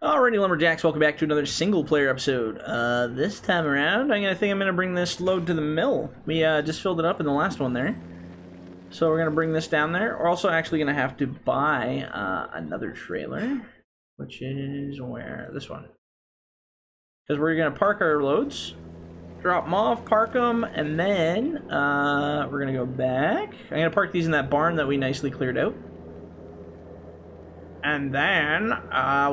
Alrighty, Lumberjacks, welcome back to another single-player episode. This time around, I'm gonna bring this load to the mill. We just filled it up in the last one there. So we're gonna bring this down there. We're also actually gonna have to buy another trailer, which is where? This one. Because we're gonna park our loads, drop them off, park them, and then we're gonna go back. I'm gonna park these in that barn that we nicely cleared out. And then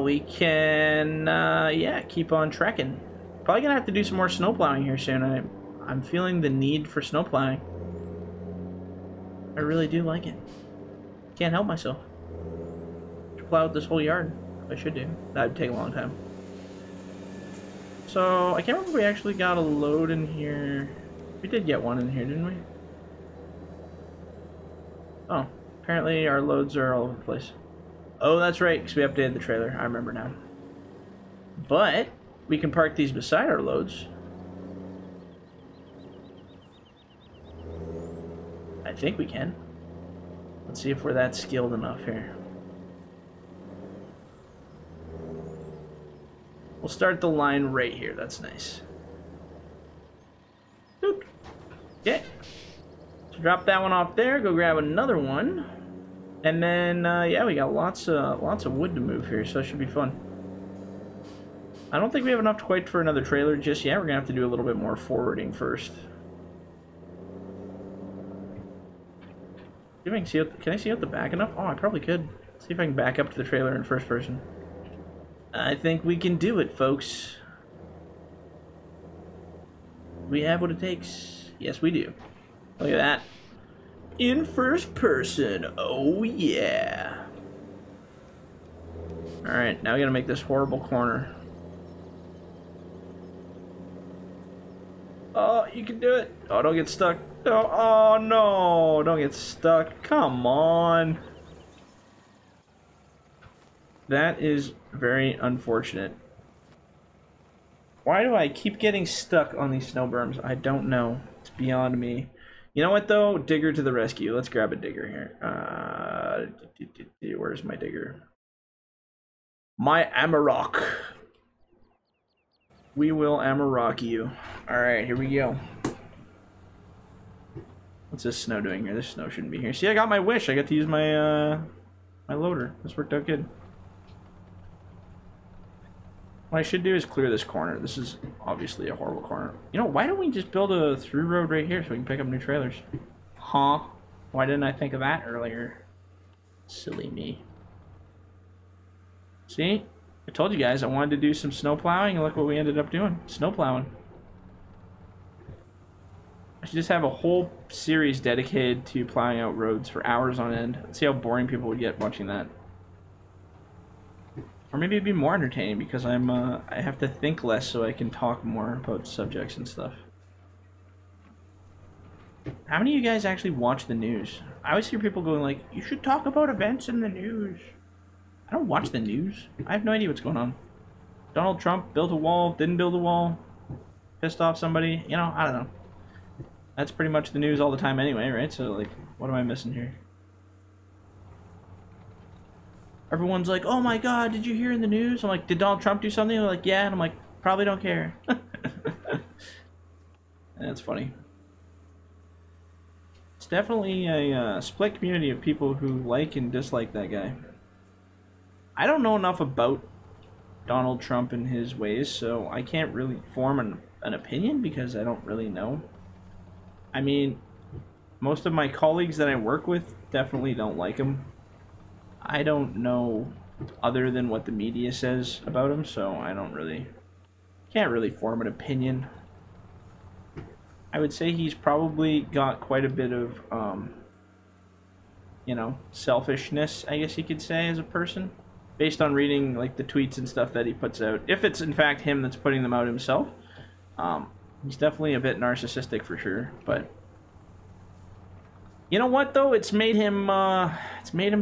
we can, yeah, keep on trekking. Probably gonna have to do some more snow plowing here soon. I'm feeling the need for snow plowing. I really do like it. Can't help myself. Should plow out this whole yard. I should do. That would take a long time. So I can't remember if we actually got a load in here. We did get one in here, didn't we? Oh, apparently our loads are all over the place. Oh, that's right, because we updated the trailer. I remember now. But we can park these beside our loads. I think we can. Let's see if we're that skilled enough here. We'll start the line right here. That's nice. Boop. Okay. So drop that one off there. Go grab another one. And then, yeah, we got lots of wood to move here, so it should be fun. I don't think we have enough quite for another trailer just yet. We're gonna have to do a little bit more forwarding first. See if I can see out, can I see out the back enough? Oh, I probably could. See if I can back up to the trailer in first person. I think we can do it, folks. We have what it takes. Yes, we do. Look at that. In first person. Oh, yeah. Alright, now we gotta make this horrible corner. Oh, you can do it. Oh, don't get stuck. Oh, no. Don't get stuck. Come on. That is very unfortunate. Why do I keep getting stuck on these snow berms? I don't know. It's beyond me. You know what, though? Digger to the rescue. Let's grab a digger here. Where's my digger? My Amarok. We will Amarok you. Alright, here we go. What's this snow doing here? This snow shouldn't be here. See, I got my wish. I got to use my, my loader. This worked out good. What I should do is clear this corner. This is obviously a horrible corner. You know, why don't we just build a through road right here so we can pick up new trailers? Huh? Why didn't I think of that earlier? Silly me. See? I told you guys I wanted to do some snow plowing, and look what we ended up doing. Snow plowing. I should just have a whole series dedicated to plowing out roads for hours on end. Let's see how boring people would get watching that. Or maybe it'd be more entertaining because I have to think less so I can talk more about subjects and stuff. How many of you guys actually watch the news? I always hear people going like, you should talk about events in the news. I don't watch the news. I have no idea what's going on. Donald Trump built a wall, didn't build a wall, pissed off somebody, you know, I don't know. That's pretty much the news all the time anyway, right? So like, what am I missing here? Everyone's like, oh my god, did you hear in the news? I'm like, did Donald Trump do something? They're like, yeah. And I'm like, probably don't care. And that's funny. It's definitely a split community of people who like and dislike that guy. I don't know enough about Donald Trump and his ways, so I can't really form an opinion because I don't really know. I mean, most of my colleagues that I work with definitely don't like him. I don't know other than what the media says about him, so I can't really form an opinion. I would say he's probably got quite a bit of, you know, selfishness, I guess you could say, as a person, based on reading, like, the tweets and stuff that he puts out. If it's, in fact, him that's putting them out himself, he's definitely a bit narcissistic for sure, but you know what, though? It's made him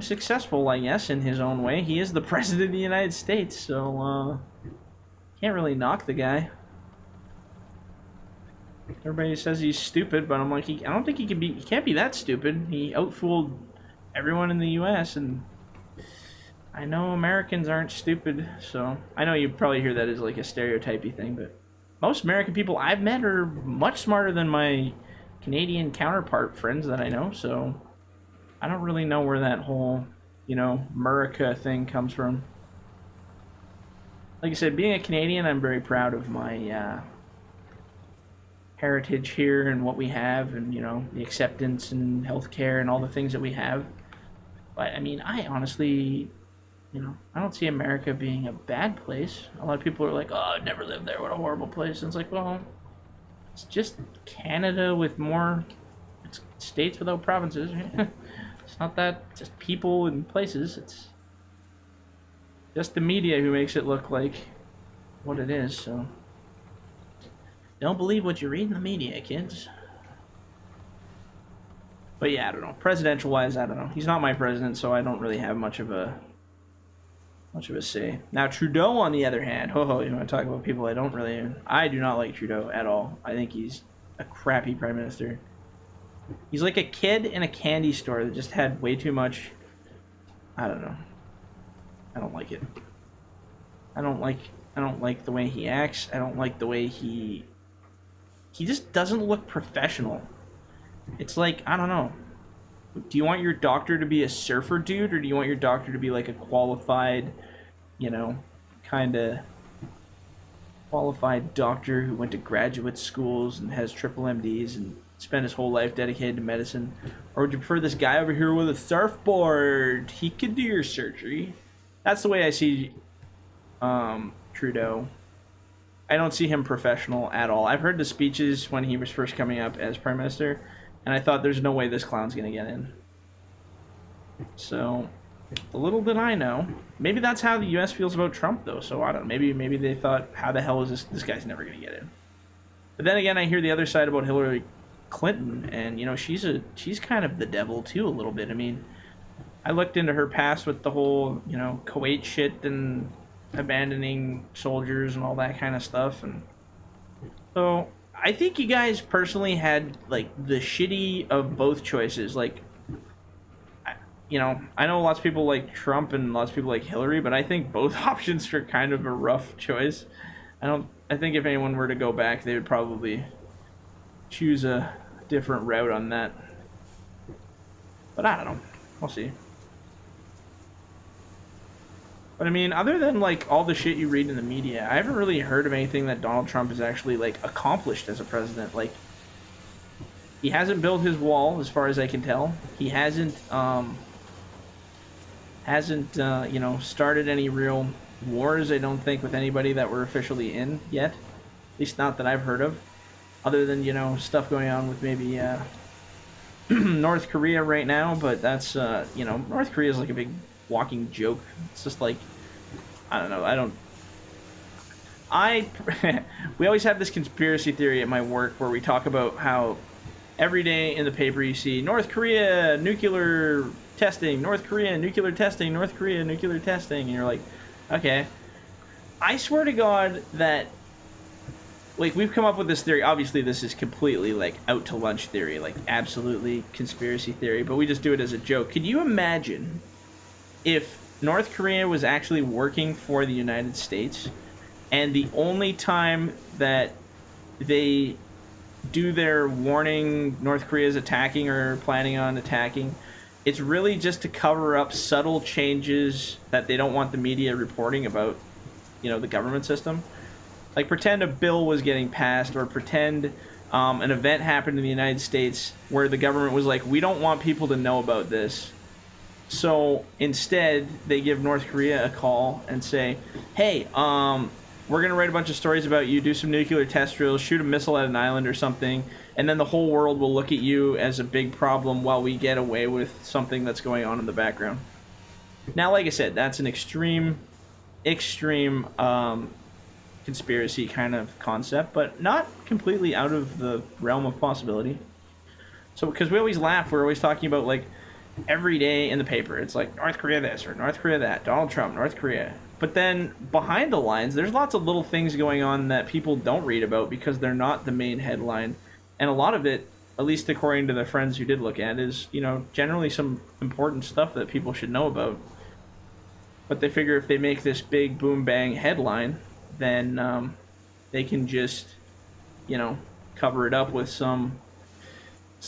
successful, I guess, in his own way. He is the president of the United States, so, can't really knock the guy. Everybody says he's stupid, but I'm like, I don't think he can't be that stupid. He outfooled everyone in the U.S., and I know Americans aren't stupid, so I know you probably hear that as like a stereotypy thing, but most American people I've met are much smarter than my Canadian counterpart friends that I know, so I don't really know where that whole, America thing comes from. Like I said, being a Canadian, I'm very proud of my heritage here and what we have, and the acceptance and healthcare and all the things that we have. But I mean, I honestly, I don't see America being a bad place. A lot of people are like, "Oh, I'd never lived there. What a horrible place." And it's like, well, it's just Canada with more. It's states without provinces. It's not that just people and places. It's just the media who makes it look like what it is. So don't believe what you read in the media, kids. But yeah, I don't know. Presidential wise, I don't know. He's not my president, so I don't really have much of a say. Now Trudeau, on the other hand, you want to talk about people I do not like Trudeau at all. I think he's a crappy prime minister. He's like a kid in a candy store that just had way too much. I don't know. I don't like it. I don't like the way he acts. I don't like the way he just doesn't look professional. It's like, I don't know. Do you want your doctor to be a surfer dude, or do you want your doctor to be like a qualified, kind of qualified doctor who went to graduate schools and has triple MDs and spent his whole life dedicated to medicine? Or would you prefer this guy over here with a surfboard? He could do your surgery. That's the way I see Trudeau. I don't see him professional at all. I've heard the speeches when he was first coming up as prime minister, and I thought there's no way this clown's going to get in. So, a little did I know. Maybe that's how the U.S. feels about Trump, though. So, I don't know. Maybe they thought, how the hell is this guy's never going to get in. But then again, I hear the other side about Hillary Clinton, and, she's kind of the devil, too, a little bit. I mean, I looked into her past with the whole, Kuwait shit and abandoning soldiers and all that kind of stuff. And so I think you guys personally had like the shitty of both choices. Like, I know lots of people like Trump and lots of people like Hillary, but I think both options are kind of a rough choice. I think if anyone were to go back, they would probably choose a different route on that. But I don't know. We'll see. But I mean, other than like all the shit you read in the media, I haven't really heard of anything that Donald Trump has actually like accomplished as a president. Like, he hasn't built his wall, as far as I can tell. He hasn't started any real wars, I don't think, with anybody that we're officially in yet. At least not that I've heard of. Other than, stuff going on with maybe North Korea right now, but that's, North Korea is like a big walking joke. It's just like, I don't know, we always have this conspiracy theory at my work where we talk about how every day in the paper you see North Korea nuclear testing, North Korea nuclear testing, North Korea nuclear testing, and you're like, okay. I swear to God that, like, we've come up with this theory. Obviously this is completely like out to lunch theory, like absolutely conspiracy theory, but we just do it as a joke. Could you imagine if North Korea was actually working for the United States, and the only time that they do their warning North Korea is attacking or planning on attacking, it's really just to cover up subtle changes that they don't want the media reporting about, the government system? Like, pretend a bill was getting passed, or pretend an event happened in the United States where the government was like, we don't want people to know about this. So instead, they give North Korea a call and say, hey, we're going to write a bunch of stories about you, do some nuclear test drills, shoot a missile at an island or something, and then the whole world will look at you as a big problem while we get away with something that's going on in the background. Now, like I said, that's an extreme conspiracy kind of concept, but not completely out of the realm of possibility. So, because we always laugh, we're always talking about, like, every day in the paper, it's like North Korea this or North Korea that, Donald Trump, North Korea. But then behind the lines, there's lots of little things going on that people don't read about because they're not the main headline. And a lot of it, at least according to the friends who did look at, is, generally some important stuff that people should know about. But they figure if they make this big boom bang headline, then they can just, you know, cover it up with some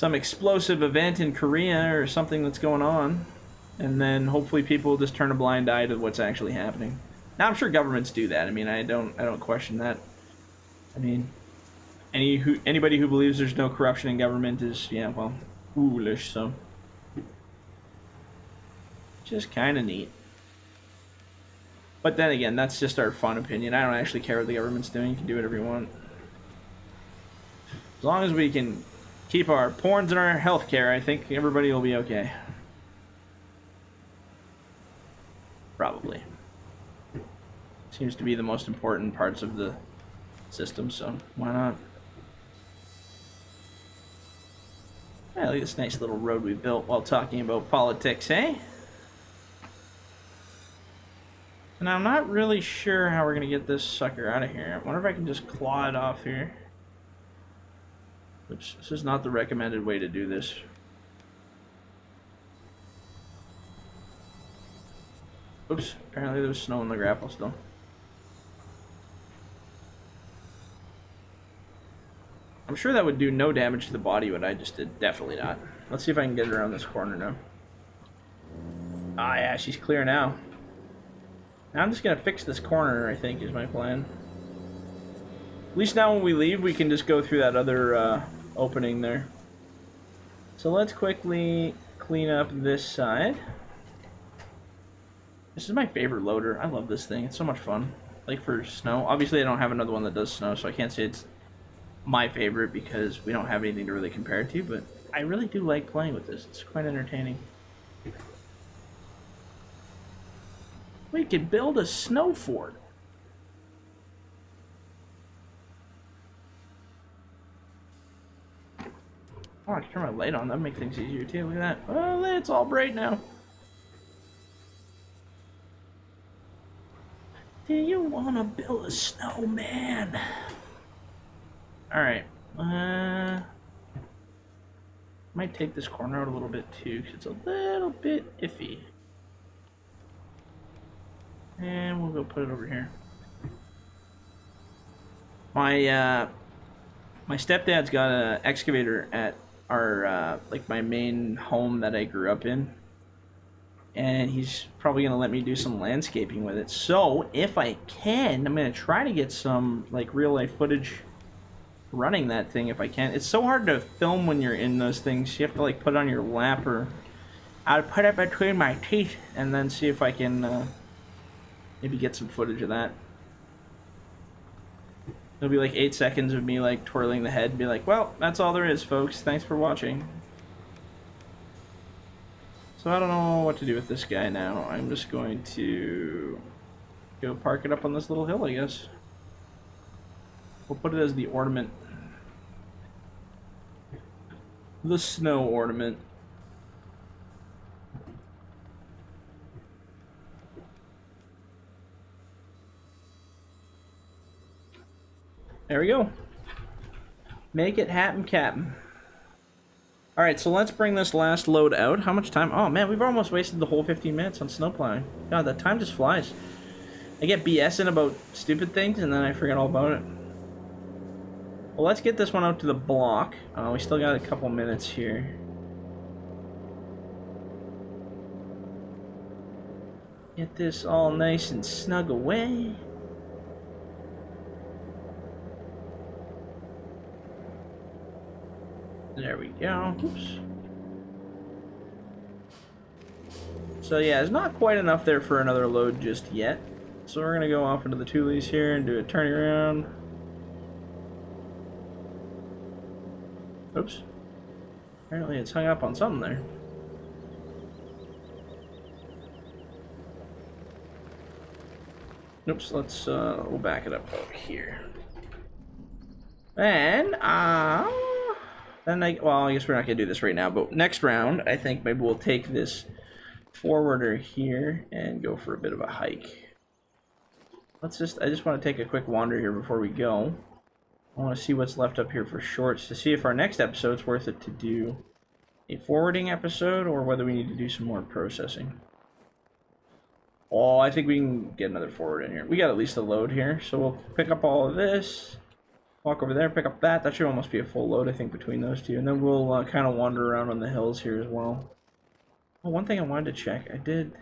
explosive event in Korea or something that's going on, and then hopefully people will just turn a blind eye to what's actually happening. Now I'm sure governments do that. I mean, I don't question that. I mean, anybody who believes there's no corruption in government is, yeah, well, foolish. So just kind of neat. But then again, that's just our fun opinion. I don't actually care what the government's doing. You can do whatever you want. As long as we can keep our porns and our healthcare, I think everybody will be okay. Probably. Seems to be the most important parts of the system, so why not? Yeah, look at this nice little road we built while talking about politics, eh? And I'm not really sure how we're going to get this sucker out of here. I wonder if I can just claw it off here. Oops, this is not the recommended way to do this. Oops, apparently there's snow in the grapple still. I'm sure that would do no damage to the body, but I just did definitely not. Let's see if I can get it around this corner now. Ah, yeah, she's clear now. Now I'm just going to fix this corner, I think, is my plan. At least now when we leave, we can just go through that other opening there. So let's quickly clean up this side. This is my favorite loader. I love this thing. It's so much fun. Like for snow. Obviously, I don't have another one that does snow, so I can't say it's my favorite because we don't have anything to really compare it to, but I really do like playing with this. It's quite entertaining. We could build a snow fort. Oh, I can turn my light on. That'll make things easier too. Look at that. Oh, it's all bright now. Do you want to build a snowman? Alright. Might take this corner out a little bit too, because it's a little bit iffy. And we'll go put it over here. My stepdad's got an excavator at our like my main home that I grew up in, and he's probably gonna let me do some landscaping with it. So if I can, I'm gonna try to get some like real life footage running that thing if I can. It's so hard to film when you're in those things. You have to like put it on your lap, or I'll put it between my teeth and then see if I can maybe get some footage of that. It'll be like 8 seconds of me like twirling the head and be like, well, that's all there is, folks. Thanks for watching. So I don't know what to do with this guy now. I'm just going to go park it up on this little hill, I guess. We'll put it as the ornament. The snow ornament. There we go. Make it happen, Captain. Alright, so let's bring this last load out. How much time? Oh man, we've almost wasted the whole 15 minutes on snowplowing. God, that time just flies. I get BSing about stupid things and then I forget all about it. Well, let's get this one out to the block. We still got a couple minutes here. Get this all nice and snug away. There we go. Oops. So yeah, there's not quite enough there for another load just yet. So we're gonna go off into the toolies here and do a turning around. Oops. Apparently it's hung up on something there. Oops, let's we'll back it up over here. And then well, I guess we're not gonna do this right now, but next round I think maybe we'll take this forwarder here and go for a bit of a hike. I just want to take a quick wander here before we go. I want to see what's left up here for shorts to see if our next episode's worth it to do a forwarding episode or whether we need to do some more processing. Oh, I think we can get another forward in here. We got at least a load here, so we'll pick up all of this. Walk over there, pick up that. That should almost be a full load, I think, between those two. And then we'll kind of wander around on the hills here as well. Oh, one thing I wanted to check. I did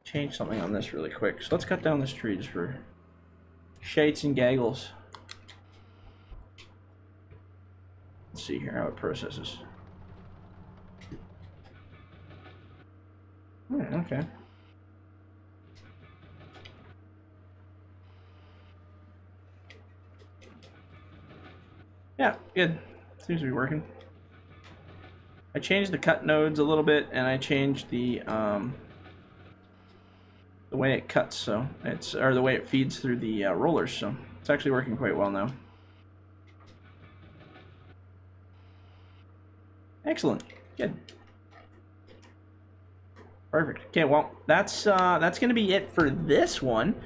change something on this really quick. So let's cut down this tree just for shites and gaggles. Let's see here how it processes. Okay. Yeah, good. Seems to be working. I changed the cut nodes a little bit, and I changed the way it cuts, so it's or the way it feeds through the rollers. So it's actually working quite well now. Excellent. Good. Perfect. Okay, well, that's going to be it for this one.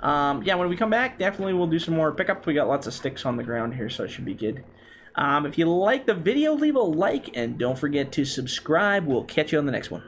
Yeah, when we come back, definitely we'll do some more pickup. We got lots of sticks on the ground here, so it should be good. If you like the video, leave a like, and don't forget to subscribe. We'll catch you on the next one.